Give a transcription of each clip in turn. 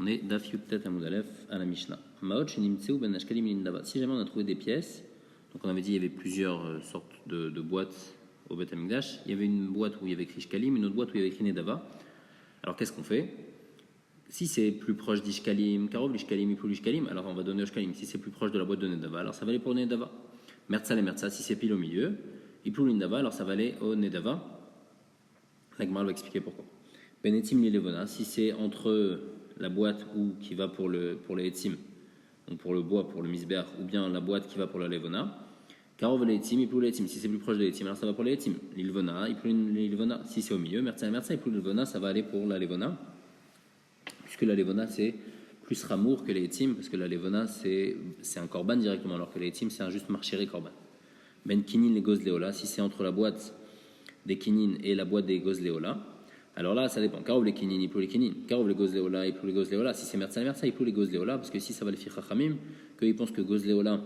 On est Daf Yudtet Amud Aleph à la Mishnah. Maot shenimtseu ben ashkalim lindava. Si jamais on a trouvé des pièces, donc on avait dit il y avait plusieurs sortes de boîtes au Beth Amikdash. Il y avait une boîte où il y avait écrit shkalim, une autre boîte où il y avait écrit nedava. Alors qu'est-ce qu'on fait? Si c'est plus proche d'ishkalim, karov l'ishkalim, iplu l'ishkalim, alors on va donner au shkalim. Si c'est plus proche de la boîte de nedava, alors ça va aller pour nedava. Mertza et mertza, si c'est pile au milieu, iplu lindava, alors ça va aller au nedava. La Gemara va expliquer pourquoi. Benetim lilevona, si c'est entre la boîte qui va pour les etzim, donc pour le bois, pour le misber, ou bien la boîte qui va pour la levona, karov les etzim, iplu les etzim, si c'est plus proche de l'etzim, alors ça va pour les etzim. Lilvona, iplu lilvona, si c'est au milieu, mertza et mertza, iplu lilvona, ça va aller pour la levona, puisque la levona c'est plus ramour que les etzim, parce que la levona c'est un korban directement, alors que les etzim c'est un juste marchéré korban. Ben kinin les gozleola, si c'est entre la boîte des kinin et la boîte des gozleola, alors là ça dépend. Karov les kinin, iplu les kinin. Karov les gozleola, iplu les gozleola. Si c'est mertza, iplu les gozleola, parce que si ça va les fi chachamim, qu'ils pensent que gozleola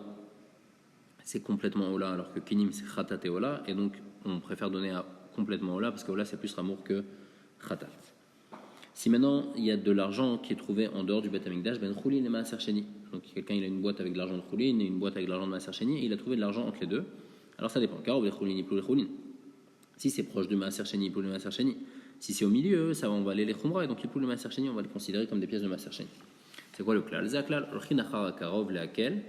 c'est complètement ola, alors que kinim c'est chatat et ola, et donc on préfère donner à complètement ola, parce que ola c'est plus ramour que chatat. Si maintenant il y a de l'argent qui est trouvé en dehors du Beth Amikdash, ben choulin et maaser sheni. Donc quelqu'un il a une boîte avec de l'argent de choulin et une boîte avec de l'argent de maaser sheni, et il a trouvé de l'argent entre les deux. Alors ça dépend. Karov les choulin, iplu les choulin. Si c'est proche du maaser sheni, iplu le maaser sheni. Si c'est au milieu, ça va, on va aller les khumra, et donc iplu le maaser sheni, on va les considérer comme des pièces de maaser sheni. C'est quoi le klal? Zaklal, l'chinachara karov lehakel,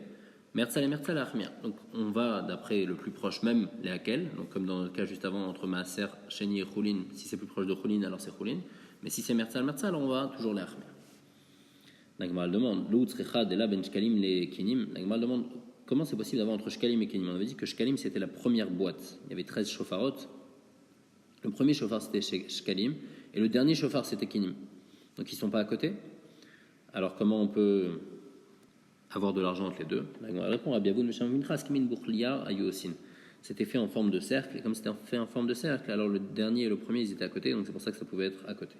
mertza le mertza lahachmir. Donc on va d'après le plus proche même lehakel, donc comme dans le cas juste avant entre maaser sheni et choulin. Si c'est plus proche de choulin, alors c'est choulin. Mais si c'est mertza le mertza, alors on va toujours lehaachmir. La Gemara demande, l'outzrecha de la ben shkalim les kinim. La Gemara demande comment c'est possible d'avoir entre shkalim et kinim. On avait dit que shkalim c'était la première boîte. Il y avait 13 shofarot. Le premier shofar c'était shkalim et le dernier shofar c'était kinim. Donc ils ne sont pas à côté. Alors comment on peut avoir de l'argent entre les deux? La Gemara répond à Biavoun Mesham Minchas Kimin Bukhlia Ayosin. C'était fait en forme de cercle, et comme c'était fait en forme de cercle, alors le dernier et le premier ils étaient à côté, donc c'est pour ça que ça pouvait être à côté.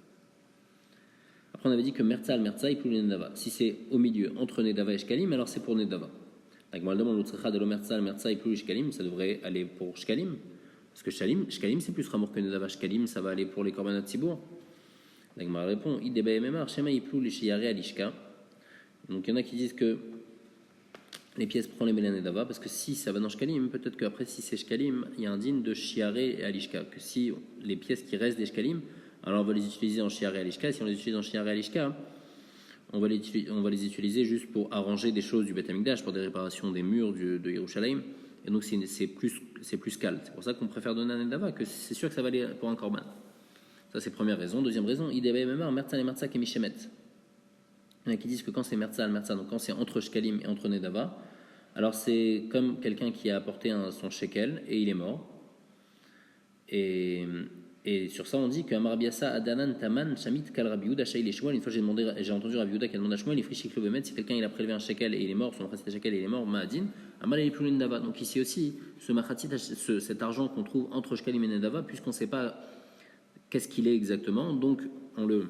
Après on avait dit que mertza iplu nedava. Si c'est au milieu entre nedava et shkalim, alors c'est pour nedava. La Gemara demande l'utrecha de lo mertza iplu shkalim, ça devrait aller pour shkalim. Parce que shkalim c'est plus ramour que nedava. Shkalim ça va aller pour les korbanot tzibour. La Gemara répond ideba ememar shema iplu les shiare alishka. Donc il y en a qui disent que les pièces prennent les mélan nedava, parce que si ça va dans shkalim, peut-être qu'après si c'est shkalim, il y a un din de shiare et alishka. Que si les pièces qui restent des shkalim, alors on va les utiliser en shiare et alishka. Si on les utilise en shiare et alishka, on va les utiliser juste pour arranger des choses du Beth Amikdash, pour des réparations des murs de Yerushalayim. Et donc c'est plus calme. C'est pour ça qu'on préfère donner un nedava, que c'est sûr que ça va aller pour un korban. Ça c'est première raison. Deuxième raison, ideba memar mertza le mertza kemishemet. Il y en a qui disent que quand c'est mertza, donc quand c'est entre shkalim et entre nedava, alors c'est comme quelqu'un qui a apporté son shekel et il est mort. Et sur ça on dit que Amar Biasa Adanan Taman Shamit Kal Rabbi Yehuda Shail Shmuel. Une fois j'ai entendu Rabbi Yehuda qui a demandé à Shmuel, il frichik le bemet, si quelqu'un il a prélevé un shekel et il est mort, son précédent shekel et il est mort, Ma'adin, Amal el Plulin Dava. Donc ici aussi, ce machatit, cet argent qu'on trouve entre shkalim et nedava, puisqu'on ne sait pas qu'est-ce qu'il est exactement, donc on le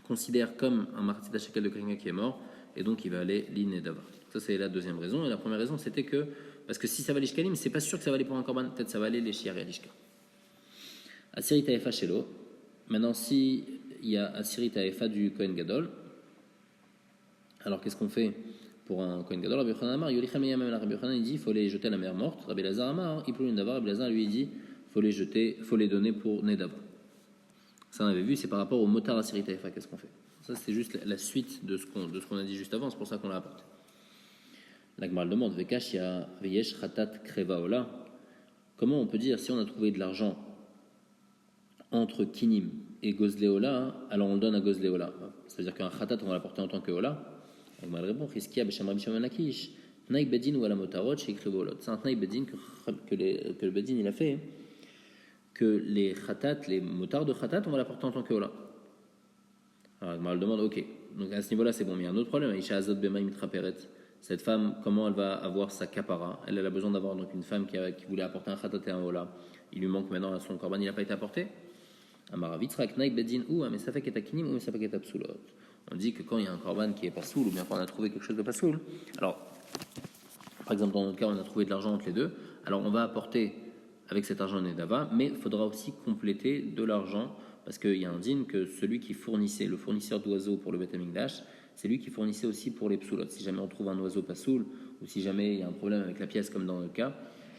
considère comme un machatit shekel de quelqu'un qui est mort, et donc il va aller l'inedava. Ça c'est la deuxième raison. Et la première raison c'était que, parce que si ça va les shkalim, c'est pas sûr que ça va aller pour un korban, peut-être ça va aller les shiar et alishka. Asirit Taefa Shelo. Maintenant, si il y a Asirit Taefa du Kohen Gadol, alors qu'est-ce qu'on fait pour un Kohen Gadol? Rabbi Yochanan Amar, Yolichem Yamem, Rabbi Yochanan il dit, il faut les jeter à la mer morte. Rabbi Lazar Amar, Iplou Nedava, Rabbi Lazar lui dit, il faut les donner pour Nedava. Ça on avait vu, c'est par rapport au motar Asirit Taefa, qu'est-ce qu'on fait? Ça c'est juste la suite de ce qu'on a dit juste avant, c'est pour ça qu'on l'a apporté. La Gemara demande, Vekash ya Veyesh Khatat Krevaola. Comment on peut dire si on a trouvé de l'argent entre kinim et gozleola, alors on le donne à gozleola? Ça veut dire qu'un khatat on va l'apporter en tant que ola. Donc mal répond Chizkia b'shem Rabbi Shimon Lakish naï bedin ou ala motarot chez krivolot. C'est un naï bedin que le bedin il a fait, que les khatat, les motards de khatat on va l'apporter en tant que ola. Alors mal demande ok, donc à ce niveau là c'est bon, mais il y a un autre problème. Isha azot b'maï mitraperet. Cette femme, comment elle va avoir sa kapara? Elle a besoin d'avoir donc une femme qui voulait apporter un khatat et un ola. Il lui manque maintenant son korban, il n'a pas été apporté. Mais ça fait qu'est akinim ou ça fait qu'est psoulot. On dit que quand il y a un korban qui est pas soul, ou bien quand on a trouvé quelque chose de pas soul, alors par exemple dans notre cas on a trouvé de l'argent entre les deux, alors on va apporter avec cet argent nedava, mais il faudra aussi compléter de l'argent parce qu'il y a un din que celui qui fournissait, le fournisseur d'oiseaux pour le Beth Amikdash, c'est lui qui fournissait aussi pour les psoulot. Si jamais on trouve un oiseau pas soul, ou si jamais il y a un problème avec la pièce comme dans le cas,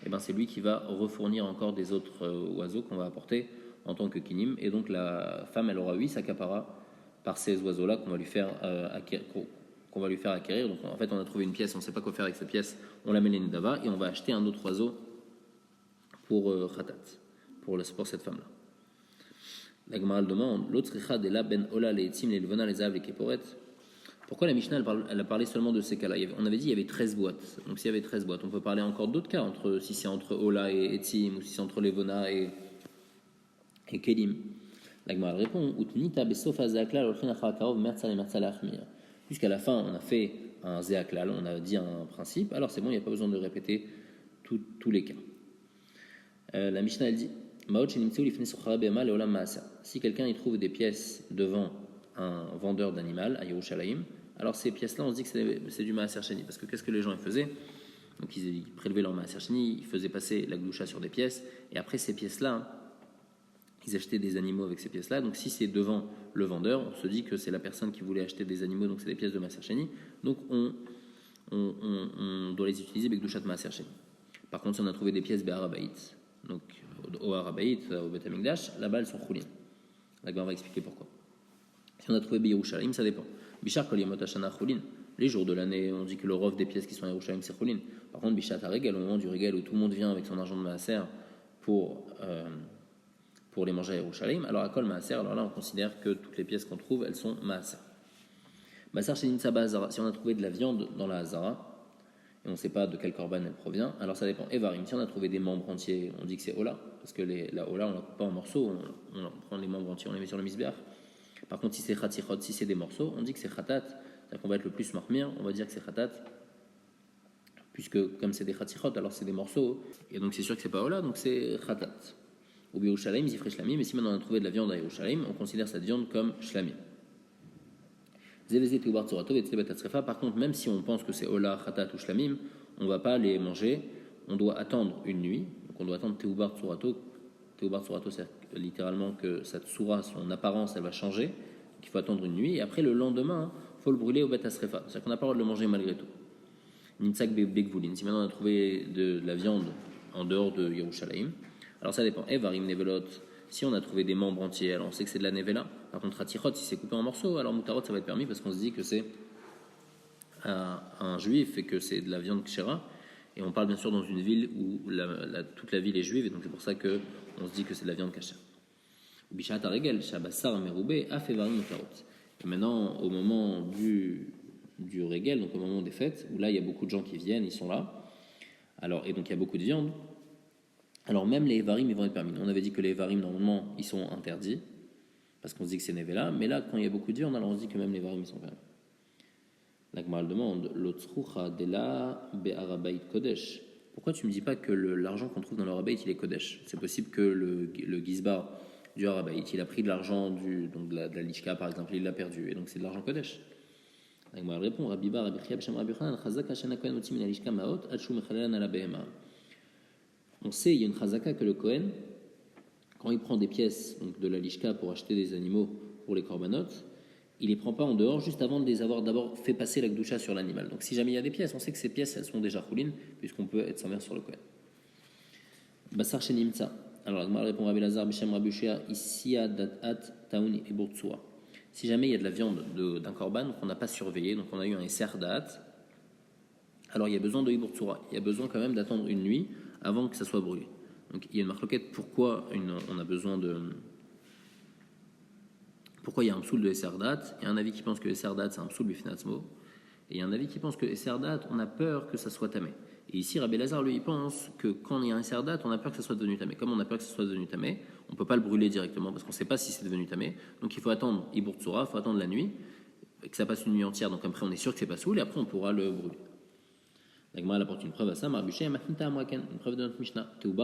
eh ben c'est lui qui va refournir encore des autres oiseaux qu'on va apporter en tant que kinim. Et donc la femme, elle aura 8 sakapara par ces oiseaux-là qu'on va lui faire acquérir. Donc en fait, on a trouvé une pièce, on ne sait pas quoi faire avec cette pièce, on l'amène à Nidava et on va acheter un autre oiseau pour Khatat, pour cette femme-là. La Gemara demande l'autre la ben ola les etzim les levana les av les keporet. Pourquoi la Mishnah elle a parlé seulement de ces cas-là? On avait dit il y avait 13 boîtes. Donc s'il y avait 13 boîtes, on peut parler encore d'autres cas, si c'est entre ola et etzim, ou si c'est entre levana et kelim. La Gemara répond utnita besofa zaklal olchin acharakarov mertzal et mertzal achmir. Puisqu'à la fin on a fait un zéaklal, on a dit un principe, alors c'est bon, il n'y a pas besoin de répéter tous les cas. La Mishnah elle dit si quelqu'un y trouve des pièces devant un vendeur d'animal à Yerushalayim, alors ces pièces-là, on se dit que c'est du Maaser Sheni. Parce que qu'est-ce que les gens faisaient? Donc ils prélevaient leur Maaser Sheni, ils faisaient passer la gloucha sur des pièces, et après ces pièces-là, ils achetaient des animaux avec ces pièces-là. Donc si c'est devant le vendeur, on se dit que c'est la personne qui voulait acheter des animaux, donc c'est des pièces de Maaser Sheni. Donc on doit les utiliser avec gloucha de Maaser Sheni. Par contre, si on a trouvé des pièces Be'arabaït, donc au Arabaït, au Beth Amikdash, là-bas elles sont choulines. La Gemara va expliquer pourquoi. Si on a trouvé Yerushalayim, ça dépend. Bishar kol yemot hashana choulin. Les jours de l'année, on dit que le rov des pièces qui sont à Yerushalayim, c'est choulin. Par contre, Bishat haregel, au moment du régal où tout le monde vient avec son argent de maaser pour les manger à Yerushalayim, alors à kol maaser, alors là on considère que toutes les pièces qu'on trouve, elles sont maaser. Basar shenin saba hazara. Si on a trouvé de la viande dans la hazara, et on ne sait pas de quel korban elle provient, alors ça dépend. Evarim, si on a trouvé des membres entiers, on dit que c'est Ola, parce que la Ola, on ne la coupe pas en morceaux, on prend les membres entiers, on les met sur le misbeach. Par contre, si c'est Khatichot, si c'est des morceaux, on dit que c'est Khatat, c'est-à-dire qu'on va être le plus marmir, on va dire que c'est Khatat, puisque comme c'est des Khatichot, alors c'est des morceaux, et donc c'est sûr que c'est pas Ola, donc c'est Khatat. Ou Yerushalayim, Zifre Shlamim, mais si maintenant on a trouvé de la viande à Yerushalayim, on considère cette viande comme Shlamim. Par contre, même si on pense que c'est Ola, Khatat ou Shlamim, on ne va pas les manger, on doit attendre une nuit, donc on doit attendre Teubar Tsurato. Teubar Tsurato, c'est littéralement que cette tsura, son apparence, elle va changer, donc il faut attendre une nuit, et après le lendemain, il faut le brûler au Bet Asrefa, c'est-à-dire qu'on n'a pas le droit de le manger malgré tout. Nitzak Begvulin, si maintenant on a trouvé de la viande en dehors de Yerushalayim, alors ça dépend. Evarim Nevelot, si on a trouvé des membres entiers, alors on sait que c'est de la nevela. Par contre, Ratichot, si c'est coupé en morceaux, alors Moutarot, ça va être permis parce qu'on se dit que c'est un juif et que c'est de la viande kshera. Et on parle bien sûr dans une ville où toute la ville est juive, et donc c'est pour ça qu'on se dit que c'est de la viande kashera. Bishat Aregel, Shabassar Meroubé, Afevarim Moutarot. Et maintenant, au moment du Régel, donc au moment des fêtes, où là il y a beaucoup de gens qui viennent, ils sont là, alors, et donc il y a beaucoup de viande. Alors même les Evarim, ils vont être permis. On avait dit que les Evarim, normalement, ils sont interdits, parce qu'on se dit que c'est Nevela, mais là, quand il y a beaucoup de viande, alors on se dit que même les Evarim, ils sont permis. La Gemara demande, L'otzrucha de la be'arabait kodesh. Pourquoi tu ne me dis pas que l'argent qu'on trouve dans l'Arabait, il est kodesh? C'est possible que le gizbar du Arabait, il a pris de l'argent donc de la lishka, par exemple, il l'a perdu, et donc c'est de l'argent kodesh. La Gemara répond, Rabbi Bar, Rabbi Chia, B'Shem Rabbi Yochanan, Chazak Hashana Kohen Motzi Min Alishka Maot, Adshu Mechalelan Ala Behema. On sait, il y a une chazaka que le Kohen, quand il prend des pièces donc de la lishka pour acheter des animaux pour les korbanot, il les prend pas en dehors juste avant de les avoir d'abord fait passer la gdoucha sur l'animal. Donc si jamais il y a des pièces, on sait que ces pièces elles sont déjà choulines puisqu'on peut être sans mère sur le Kohen. Basar shenimtsa. Alors la Gemara répond Rabbi Lazar B'Shem Rabbi Shia Isia Datat Taun et Burtsua. Si jamais il y a de la viande d'un korban qu'on n'a pas surveillé, donc on a eu un Esser Da'at, alors il y a besoin de Iburtsura. Il y a besoin quand même d'attendre une nuit avant que ça soit brûlé. Donc il y a une marloquette pourquoi on a besoin de. Pourquoi il y a un psoul de Esserdat? Il y a un avis qui pense que Esserdat c'est un psoul bifnatzmo, et il y a un avis qui pense que Esserdat on a peur que ça soit tamé. Et ici Rabbi Lazar lui il pense que quand il y a un Esserdat on a peur que ça soit devenu tamé. Comme on a peur que ça soit devenu tamé, on ne peut pas le brûler directement parce qu'on ne sait pas si c'est devenu tamé. Donc il faut attendre Iburtsura, il faut attendre la nuit, que ça passe une nuit entière. Donc après on est sûr que c'est pas soul et après on pourra le brûler. La Gemara apporte une preuve à ça, une preuve de notre Mishnah. Il y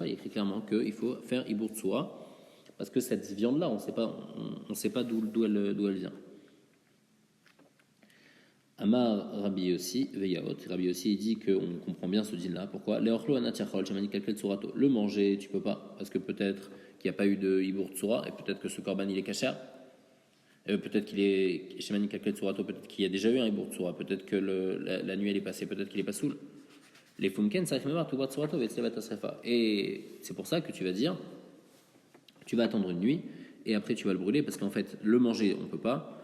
a écrit clairement qu'il faut faire Ibur Tsura, parce que cette viande-là, on ne sait pas d'où elle vient. Amar Rabbi Yossi, Veyaot. Rabbi Yossi dit qu'on comprend bien ce din-là. Pourquoi? Le manger, tu peux pas, parce que peut-être qu'il n'y a pas eu de Hibour Tsura, et peut-être que ce Korban il est kasher. Peut-être qu'il est chez Manikaklet Tsurato, peut-être qu'il y a déjà eu un Hibour Tsura, peut-être que la nuit elle est passée, peut-être qu'il est pas saoul. Les Fumken, ça arrive tout voir Tsurato, et c'est pour ça que tu vas dire, tu vas attendre une nuit, et après tu vas le brûler, parce qu'en fait, le manger, on peut pas.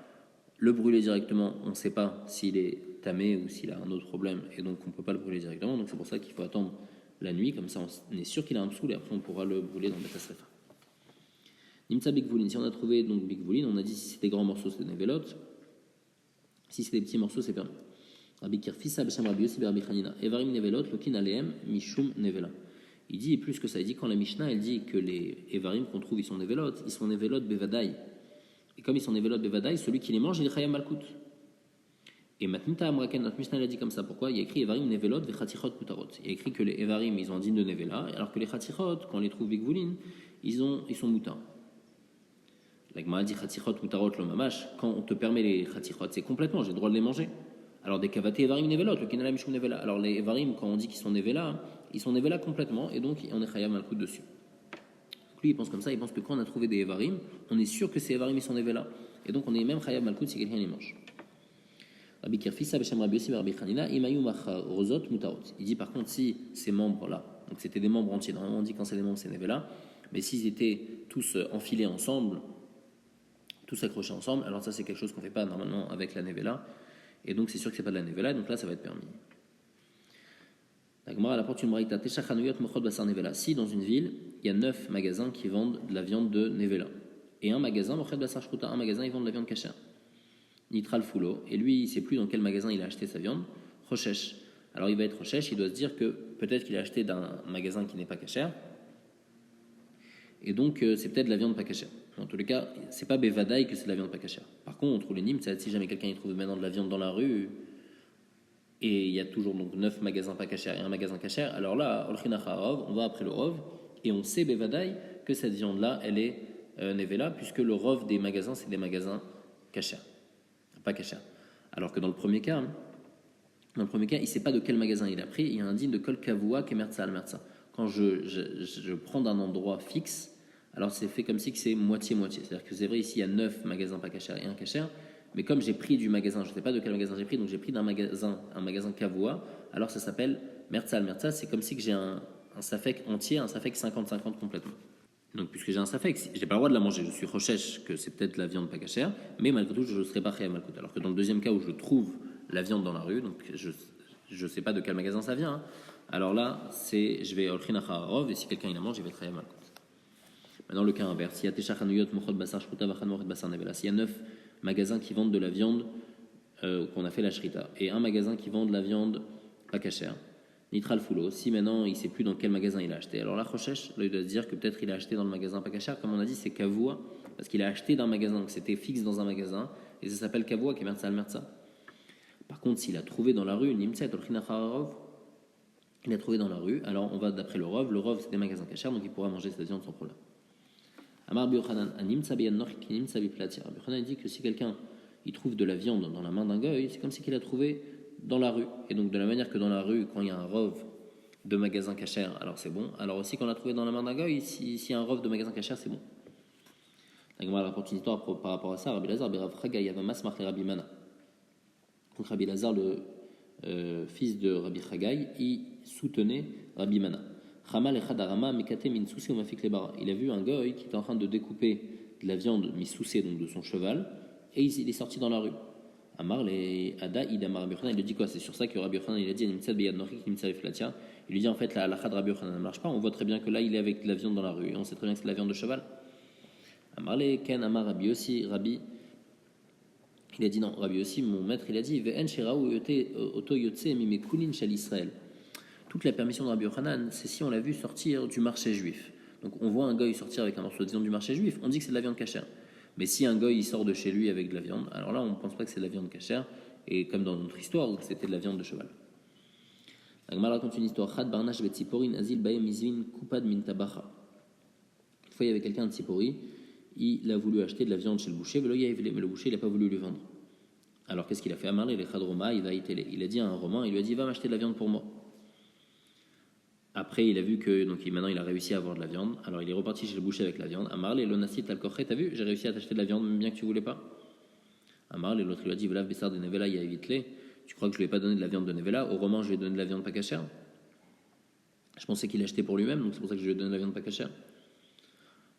Le brûler directement, on ne sait pas s'il est tamé ou s'il a un autre problème, et donc on ne peut pas le brûler directement. Donc c'est pour ça qu'il faut attendre la nuit, comme ça on est sûr qu'il a un psoul, et après on pourra le brûler dans Beta Srefa. Nimtsa Bigvoulin, si on a trouvé donc Bigvoulin, on a dit si c'est des grands morceaux, c'est des nevelot. Si c'est des petits morceaux, c'est permis. Rabbi Kirfisa Besham Rabbi Yossi Rabbi Chanina, Evarim nevelot, lokin aleem, mishum nevela. Il dit plus que ça, il dit quand la Mishnah elle dit que les Evarim qu'on trouve ils sont nevelot bevadai. Et comme ils sont nevelot bevadai, celui qui les mange il est chayam malkout. Et Matnita Amraken, notre Mishnah l'a dit comme ça. Pourquoi? Il y a écrit Evarim nevelot vechatichot kutarot. Il y a écrit que les Evarim ils ont un digne de nevela, alors que les chatichot, quand on les trouve bigvoulin, ils sont moutins. La Gemara dit chatichot mutarot lo mamash. Quand on te permet les chatichot, c'est complètement, j'ai le droit de les manger. Alors des kavaté Evarim nevelot, le kinala mishum nevela. Alors les Evarim, quand on dit qu'ils sont nevela, ils sont nevela complètement, et donc on est chayam malkout dessus. Donc lui il pense comme ça, il pense que quand on a trouvé des Evarim, on est sûr que ces Evarim ils sont nevela, et donc on est même chayam malkout si quelqu'un les mange. Rabbi Kirfisa Beshem Rabbi Yossi Rabbi Chanina Imayu Macharozot Mutarot. Il dit par contre si ces membres-là, donc c'était des membres entiers, normalement on dit quand c'est des membres c'est nevela, mais s'ils étaient tous enfilés ensemble, tous accrochés ensemble, alors ça c'est quelque chose qu'on ne fait pas normalement avec la nevela, et donc c'est sûr que c'est pas de la nevela, donc là ça va être permis. La Gemara apporte une braïta Teshachanuyot Mochot Basar Nevela. Si dans une ville il y a 9 magasins qui vendent de la viande de nevela, et un magasin Mochot Basar Shkuta, un magasin ils vendent de la viande cachère. Nitral Foulo, et lui, il ne sait plus dans quel magasin il a acheté sa viande, Rochesh. Alors il va être Rochesh, il doit se dire que peut-être qu'il a acheté d'un magasin qui n'est pas cachère, et donc c'est peut-être de la viande pas cachère. En tous les cas, c'est pas Bevadaï que c'est de la viande pas cachère. Par contre, les Nîmes, si jamais quelqu'un y trouve maintenant de la viande dans la rue, et il y a toujours donc 9 magasins pas cachères et un magasin cachère, alors là, on va après le Rov, et on sait Bevadaï que cette viande-là, elle est Nevela, puisque le Rov des magasins, c'est des magasins cachères. Pas cachère. Alors que dans le premier cas, il ne sait pas de quel magasin il a pris. Il y a un digne de Kol Kavua Kemerza Almerza. Quand je prends d'un endroit fixe, alors c'est fait comme si que c'est moitié-moitié. C'est-à-dire que c'est vrai, ici il y a 9 magasins pas cachères et un cachère, mais comme j'ai pris du magasin, je ne sais pas de quel magasin j'ai pris, donc j'ai pris un magasin Kavua, alors ça s'appelle Merza Almerza. C'est comme si que j'ai un safek entier, un safek 50-50 complètement. Donc, puisque j'ai un safek, je n'ai pas le droit de la manger, je suis recherche que c'est peut-être la viande pas cachère, mais malgré tout, je ne serai pas chayam malkout. Alors que dans le deuxième cas où je trouve la viande dans la rue, donc je ne sais pas de quel magasin ça vient, hein, alors là, je vais olchin acharov, et si quelqu'un il la mange, je vais être chayam malkout. Maintenant, le cas inverse, s'il y a techachanuyot mochot basar shruta vachan mochot basar nevela, s'il y a 9 magasins qui vendent de la viande qu'on a fait la shrita, et un magasin qui vend de la viande pas cachère, Nitral Foulo, si maintenant il ne sait plus dans quel magasin il a acheté, alors là, Rochesh, il doit se dire que peut-être il a acheté dans le magasin pas cachère, comme on a dit, c'est Kavua, parce qu'il a acheté d'un magasin, donc c'était fixe dans un magasin, et ça s'appelle Kavua, qui est Merza al-Merza. Par contre, s'il a trouvé dans la rue, Nimtset, il a trouvé dans la rue, alors on va d'après le Rov c'est des magasins cachères, donc il pourra manger cette viande sans problème. Amar Biochanan, Animtsa Biyanor, Nimtsa Biplatia. Biochanan dit que si quelqu'un il trouve de la viande dans la main d'un goy, c'est comme si qu'il a trouvé dans la rue. Et donc de la manière que dans la rue, quand il y a un rov de magasin cachère, alors c'est bon. Alors aussi quand on l'a trouvé dans la main d'un goy, s'il y a un rov de magasin cachère, c'est bon. La Gemara rapporte une histoire par rapport à ça. Rabbi Lazar, Berav Chagai, Avamas, Marle Rabbi Mana. Donc Rabbi Lazar, le fils de Rabbi Chagai, il soutenait Rabbi Mana. Chamal echad arama mekate minsousé ou mafik lebara. Il a vu un goy qui était en train de découper de la viande missousée, donc de son cheval, et il est sorti dans la rue. Amar les Ada Idamar Rabbi Yochanan, il lui dit quoi? C'est sur ça que Rabbi Yochanan il a dit Nimtzad Beyad Norik Nimtzad Flatia. Il lui dit en fait la halakha de Rabbi Yochanan ne marche pas. On voit très bien que là il est avec de la viande dans la rue et on sait très bien que c'est de la viande de cheval. Amar les Ken Amar Rabbi aussi Rabbi. Il a dit non, Rabbi aussi mon maître il a dit Ve'en Shiraou Yote Oto Yotse Mimekulin Shal Israël. Toute la permission de Rabbi Yochanan, c'est si on l'a vu sortir du marché juif. Donc on voit un goy sortir avec un morceau de viande du marché juif, on dit que c'est de la viande cachère. Mais si un goy il sort de chez lui avec de la viande, alors là on ne pense pas que c'est de la viande cachère, et comme dans notre histoire où c'était de la viande de cheval. La Gemara raconte une histoire. Chad barnash betziporin azil baem izvin kupad min tabacha. Une fois il y avait quelqu'un de Tzipori, il a voulu acheter de la viande chez le boucher, mais le boucher il n'a pas voulu lui vendre. Alors qu'est-ce qu'il a fait? Il a dit à un Romain, il lui a dit va m'acheter de la viande pour moi. Après, il a vu que maintenant il a réussi à avoir de la viande. Alors il est reparti chez le boucher avec la viande. Amar le nasi tal kochet, t'as vu, j'ai réussi à t'acheter de la viande même bien que tu voulais pas. Amar l'autre il lui a dit, Velav Bessar de Nevela, il y a évité. Tu crois que je lui ai pas donné de la viande de Nevela? Au roman, je lui ai donné de la viande pas cachère. Je pensais qu'il achetait pour lui-même, donc c'est pour ça que je lui ai donné de la viande pas cachère.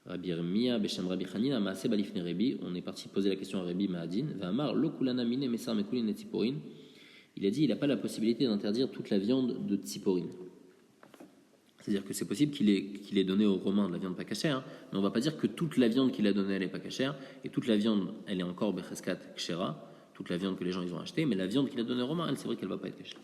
Rabbi Mia, Beshem Rabbi Hanina, Maase Balifne Rebi. On est parti poser la question à Rabbi Mahadin. Vamar, Lokulana Mine, Messar Mekulin et Tziporin. Il a dit, il n'a pas la possibilité d'interdire toute la viande de Tziporin. C'est-à-dire que c'est possible qu'il ait donné aux Romains de la viande pas cachère, mais on ne va pas dire que toute la viande qu'il a donnée, elle n'est pas cachère, et toute la viande, elle est encore Becheskat Kshera, toute la viande que les gens ils ont achetée, mais la viande qu'il a donnée aux Romains, elle, c'est vrai qu'elle ne va pas être cachère.